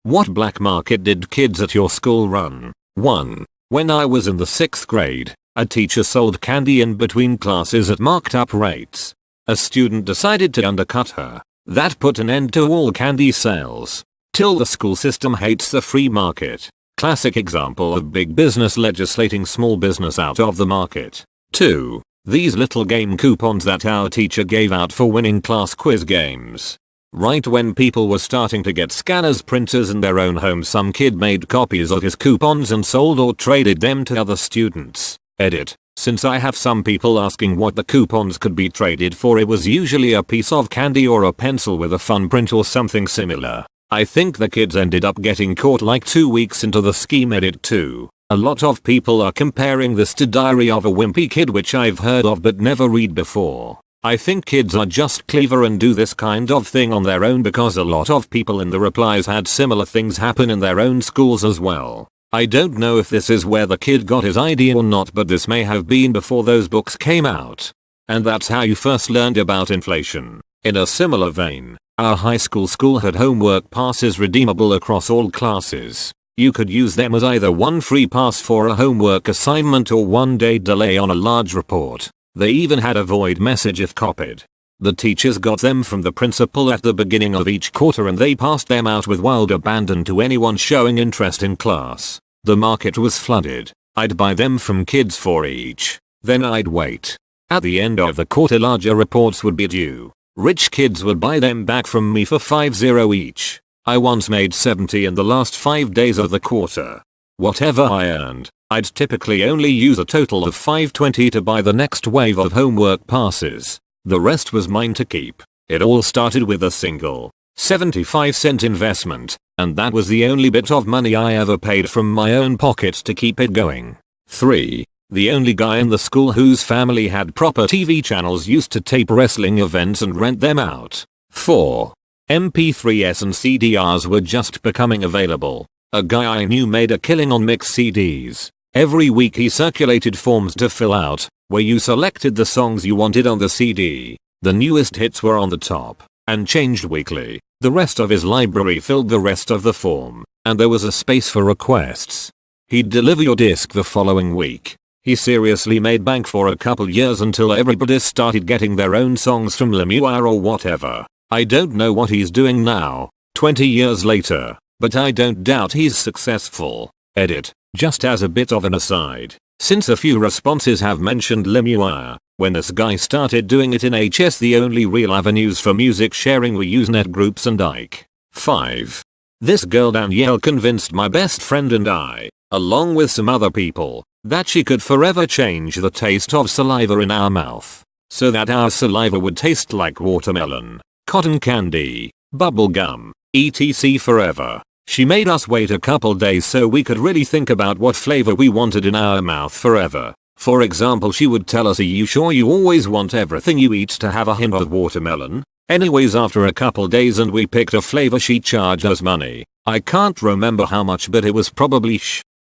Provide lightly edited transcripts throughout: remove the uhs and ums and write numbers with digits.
What black market did kids at your school run? 1. When I was in the 6th grade, a teacher sold candy in between classes at marked up rates. A student decided to undercut her. That put an end to all candy sales. Till the school system hates the free market. Classic example of big business legislating small business out of the market. 2. These little game coupons that our teacher gave out for winning class quiz games. Right when people were starting to get scanners printers in their own home, some kid made copies of his coupons and sold or traded them to other students. Edit. Since I have some people asking what the coupons could be traded for, it was usually a piece of candy or a pencil with a fun print or something similar. I think the kids ended up getting caught like 2 weeks into the scheme. Edit 2. A lot of people are comparing this to Diary of a Wimpy Kid, which I've heard of but never read before. I think kids are just clever and do this kind of thing on their own because a lot of people in the replies had similar things happen in their own schools as well. I don't know if this is where the kid got his idea or not, but this may have been before those books came out. And that's how you first learned about inflation. In a similar vein, our high school had homework passes redeemable across all classes. You could use them as either one free pass for a homework assignment or 1 day delay on a large report. They even had a void message if copied. The teachers got them from the principal at the beginning of each quarter and they passed them out with wild abandon to anyone showing interest in class. The market was flooded. I'd buy them from kids for each. Then I'd wait. At the end of the quarter, larger reports would be due. Rich kids would buy them back from me for 50 each. I once made 70 in the last 5 days of the quarter. Whatever I earned, I'd typically only use a total of 520 to buy the next wave of homework passes. The rest was mine to keep. It all started with a single 75-cent investment, and that was the only bit of money I ever paid from my own pocket to keep it going. 3. The only guy in the school whose family had proper TV channels used to tape wrestling events and rent them out. 4. MP3s and CDRs were just becoming available. A guy I knew made a killing on mix CDs. Every week he circulated forms to fill out, where you selected the songs you wanted on the CD. The newest hits were on the top, and changed weekly. The rest of his library filled the rest of the form, and there was a space for requests. He'd deliver your disc the following week. He seriously made bank for a couple years until everybody started getting their own songs from Lemuel or whatever. I don't know what he's doing now, 20 years later, but I don't doubt he's successful. Edit. Just as a bit of an aside, since a few responses have mentioned Lemuel, when this guy started doing it in HS, the only real avenues for music sharing were Usenet groups and Ike. 5. This girl Danielle convinced my best friend and I, along with some other people, that she could forever change the taste of saliva in our mouth, so that our saliva would taste like watermelon, cotton candy, bubble gum, etc. forever. She made us wait a couple days so we could really think about what flavor we wanted in our mouth forever. For example, she would tell us, "Are you sure you always want everything you eat to have a hint of watermelon?" Anyways, after a couple days and we picked a flavor, she charged us money. I can't remember how much, but it was probably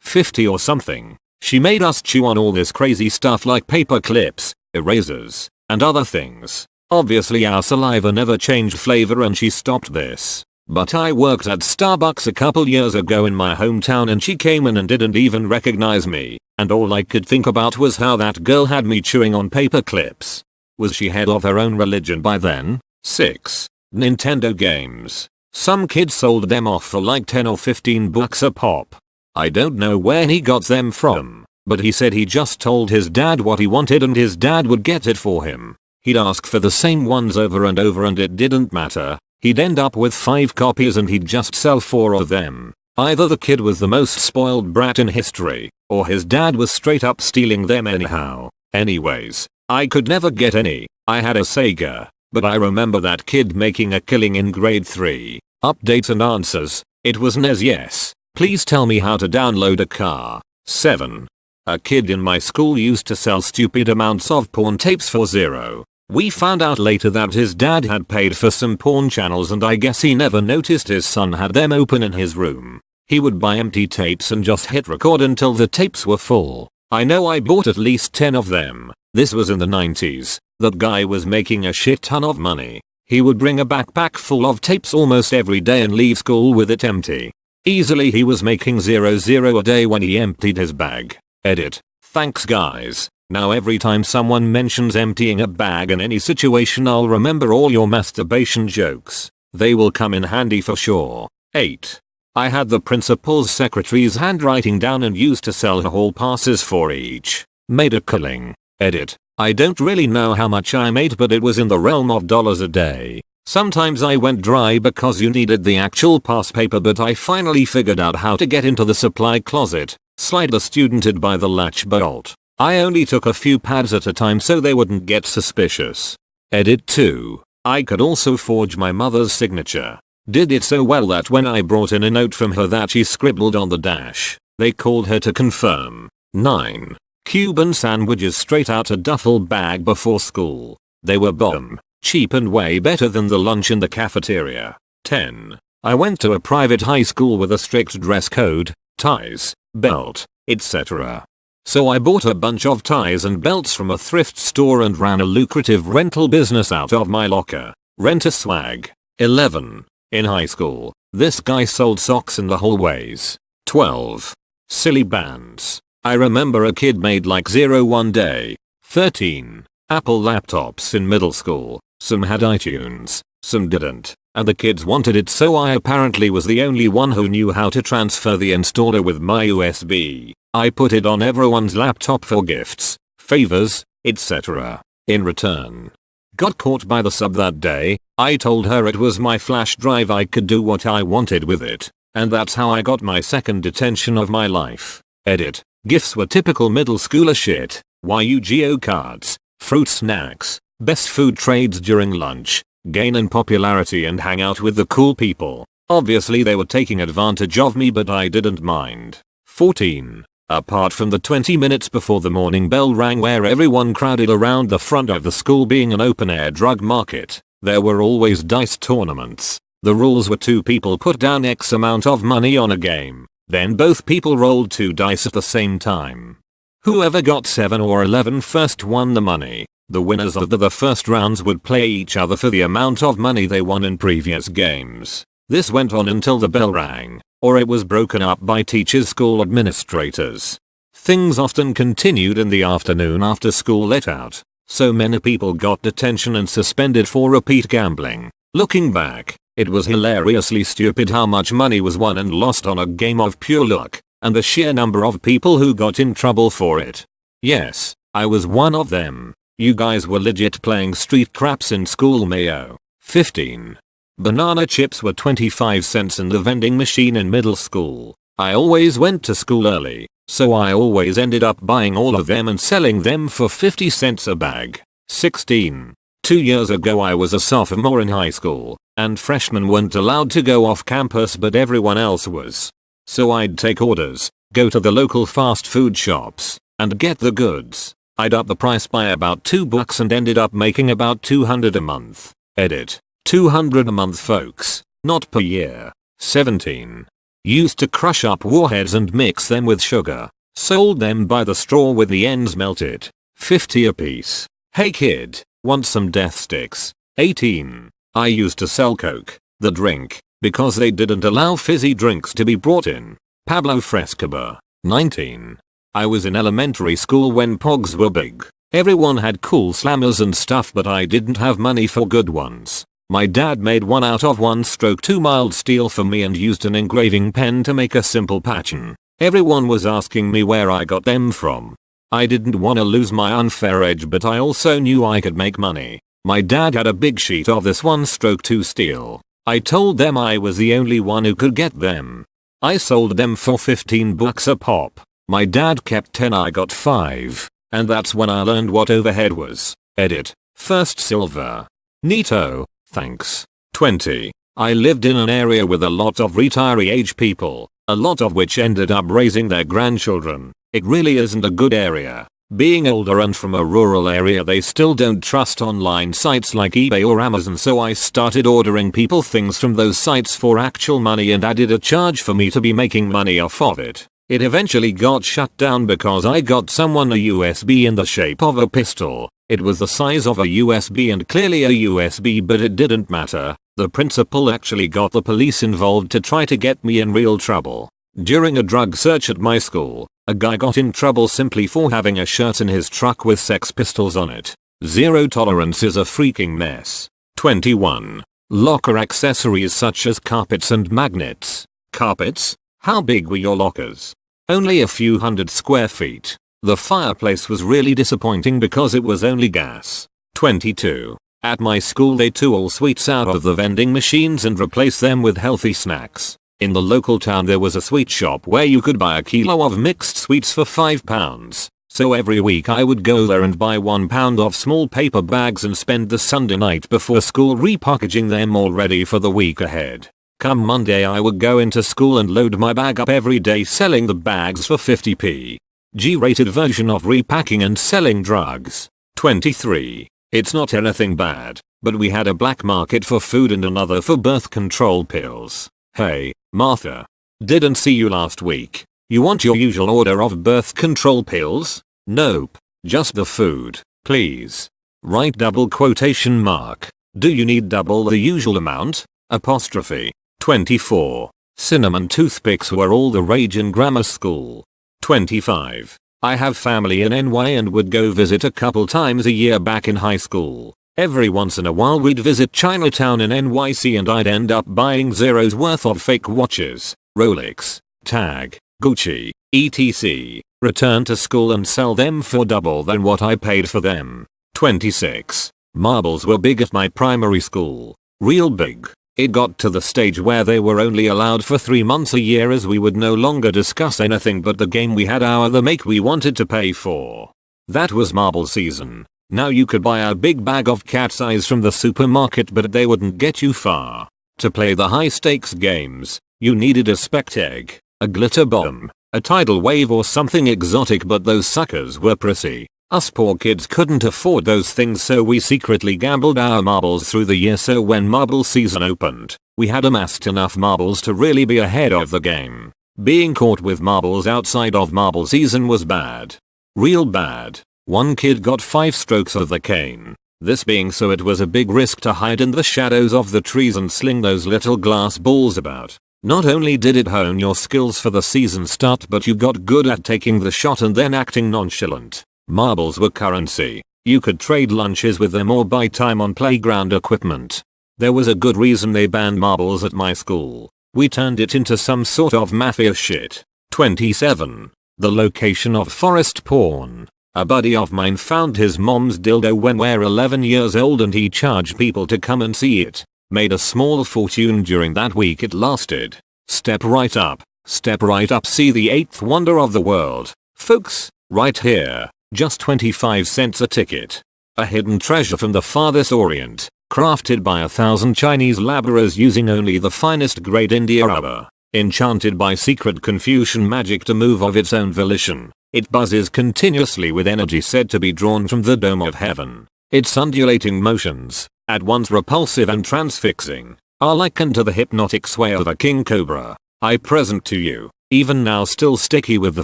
50 or something. She made us chew on all this crazy stuff like paper clips, erasers, and other things. Obviously our saliva never changed flavor and she stopped this. But I worked at Starbucks a couple years ago in my hometown and she came in and didn't even recognize me, and all I could think about was how that girl had me chewing on paper clips. Was she head of her own religion by then? 6. Nintendo games. Some kid sold them off for like 10 or 15 bucks a pop. I don't know where he got them from, but he said he just told his dad what he wanted and his dad would get it for him. He'd ask for the same ones over and over and it didn't matter. He'd end up with 5 copies and he'd just sell 4 of them. Either the kid was the most spoiled brat in history, or his dad was straight up stealing them anyhow. Anyways, I could never get any. I had a Sega, but I remember that kid making a killing in grade 3. Updates and answers. It was NES. Yes. Please tell me how to download a car. 7. A kid in my school used to sell stupid amounts of porn tapes for $0. We found out later that his dad had paid for some porn channels and I guess he never noticed his son had them open in his room. He would buy empty tapes and just hit record until the tapes were full. I know I bought at least 10 of them. This was in the 90s. That guy was making a shit ton of money. He would bring a backpack full of tapes almost every day and leave school with it empty. Easily he was making 0 a day when he emptied his bag. Edit. Thanks guys. Now every time someone mentions emptying a bag in any situation, I'll remember all your masturbation jokes. They will come in handy for sure. 8. I had the principal's secretary's handwriting down and used to sell her hall passes for each. Made a killing. Edit. I don't really know how much I made, but it was in the realm of dollars a day. Sometimes I went dry because you needed the actual pass paper, but I finally figured out how to get into the supply closet, slide the student in by the latch bolt. I only took a few pads at a time so they wouldn't get suspicious. Edit 2. I could also forge my mother's signature. Did it so well that when I brought in a note from her that she scribbled on the dash, they called her to confirm. 9. Cuban sandwiches straight out a duffel bag before school. They were bomb, cheap and way better than the lunch in the cafeteria. 10. I went to a private high school with a strict dress code, ties, belt, etc. So I bought a bunch of ties and belts from a thrift store and ran a lucrative rental business out of my locker. Rent a swag. 11. In high school, this guy sold socks in the hallways. 12. Silly bands. I remember a kid made like 0 one day. 13. Apple laptops in middle school. Some had iTunes, some didn't, and the kids wanted it, so I apparently was the only one who knew how to transfer the installer with my USB. I put it on everyone's laptop for gifts, favors, etc. In return. Got caught by the sub that day. I told her it was my flash drive, I could do what I wanted with it. And that's how I got my second detention of my life. Edit. Gifts were typical middle schooler shit. Yu-Gi-Oh cards, fruit snacks, best food trades during lunch, gain in popularity and hang out with the cool people. Obviously they were taking advantage of me, but I didn't mind. 14. Apart from the 20 minutes before the morning bell rang where everyone crowded around the front of the school being an open-air drug market, there were always dice tournaments. The rules were 2 people put down X amount of money on a game. Then both people rolled 2 dice at the same time. Whoever got 7 or 11 first won the money. The winners of the first rounds would play each other for the amount of money they won in previous games. This went on until the bell rang, or it was broken up by teachers, school administrators. Things often continued in the afternoon after school let out, so many people got detention and suspended for repeat gambling. Looking back, it was hilariously stupid how much money was won and lost on a game of pure luck, and the sheer number of people who got in trouble for it. Yes, I was one of them. You guys were legit playing street craps in school, mayo. 15. Banana chips were 25 cents in the vending machine in middle school. I always went to school early, so I always ended up buying all of them and selling them for 50 cents a bag. 16. 2 years ago I was a sophomore in high school, and freshmen weren't allowed to go off campus but everyone else was. So I'd take orders, go to the local fast food shops, and get the goods. I'd up the price by about $2 and ended up making about $200 a month. Edit. $200 a month folks, not per year. 17. Used to crush up warheads and mix them with sugar. Sold them by the straw with the ends melted. 50 a piece. Hey kid, want some death sticks? 18. I used to sell Coke, the drink, because they didn't allow fizzy drinks to be brought in. Pablo Frescobar. 19. I was in elementary school when pogs were big. Everyone had cool slammers and stuff, but I didn't have money for good ones. My dad made one out of 1/2 mild steel for me and used an engraving pen to make a simple pattern. Everyone was asking me where I got them from. I didn't want to lose my unfair edge, but I also knew I could make money. My dad had a big sheet of this 1/2 steel. I told them I was the only one who could get them. I sold them for $15 a pop. My dad kept 10, I got 5. And that's when I learned what overhead was. Edit. First silver. Neato. Thanks. 20. I lived in an area with a lot of retiree age people, a lot of which ended up raising their grandchildren. It really isn't a good area. Being older and from a rural area, they still don't trust online sites like eBay or Amazon, so I started ordering people things from those sites for actual money and added a charge for me to be making money off of it. It eventually got shut down because I got someone a USB in the shape of a pistol. It was the size of a USB and clearly a USB, but it didn't matter. The principal actually got the police involved to try to get me in real trouble. During a drug search at my school, a guy got in trouble simply for having a shirt in his truck with Sex Pistols on it. Zero tolerance is a freaking mess. 21. Locker accessories such as carpets and magnets. Carpets? How big were your lockers? Only a few hundred square feet. The fireplace was really disappointing because it was only gas. 22. At my school they took all sweets out of the vending machines and replaced them with healthy snacks. In the local town there was a sweet shop where you could buy a kilo of mixed sweets for £5. So every week I would go there and buy 1 pound of small paper bags and spend the Sunday night before school repackaging them all ready for the week ahead. Come Monday I would go into school and load my bag up every day selling the bags for 50p. G-rated version of repacking and selling drugs. 23. It's not anything bad, but we had a black market for food and another for birth control pills. Hey, Martha. Didn't see you last week. You want your usual order of birth control pills? Nope. Just the food, please. Right, double quotation mark. Do you need double the usual amount? Apostrophe. 24. Cinnamon toothpicks were all the rage in grammar school. 25. I have family in NY and would go visit a couple times a year back in high school. Every once in a while we'd visit Chinatown in NYC and I'd end up buying zeros worth of fake watches, Rolex, Tag, Gucci, etc. Return to school and sell them for double than what I paid for them. 26. Marbles were big at my primary school. Real big. It got to the stage where they were only allowed for 3 months a year as we would no longer discuss anything but the game we had or the make we wanted to pay for. That was marble season. Now you could buy a big bag of cat's eyes from the supermarket but they wouldn't get you far. To play the high stakes games, you needed a spect egg, a glitter bomb, a tidal wave or something exotic, but those suckers were pricey. Us poor kids couldn't afford those things, so we secretly gambled our marbles through the year, so when marble season opened, we had amassed enough marbles to really be ahead of the game. Being caught with marbles outside of marble season was bad. Real bad. One kid got 5 strokes of the cane. This being so, it was a big risk to hide in the shadows of the trees and sling those little glass balls about. Not only did it hone your skills for the season start, but you got good at taking the shot and then acting nonchalant. Marbles were currency. You could trade lunches with them or buy time on playground equipment. There was a good reason they banned marbles at my school. We turned it into some sort of mafia shit. 27. The location of forest porn. A buddy of mine found his mom's dildo when we were 11 years old and he charged people to come and see it. Made a small fortune during that week it lasted. Step right up, see the 8th wonder of the world. Folks, right here. Just 25 cents a ticket. A hidden treasure from the farthest orient, crafted by 1,000 Chinese laborers using only the finest grade India rubber. Enchanted by secret Confucian magic to move of its own volition, it buzzes continuously with energy said to be drawn from the dome of heaven. Its undulating motions, at once repulsive and transfixing, are likened to the hypnotic sway of a king cobra. I present to you, even now still sticky with the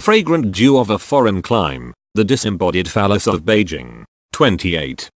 fragrant dew of a foreign clime, the disembodied phallus of Beijing. 28.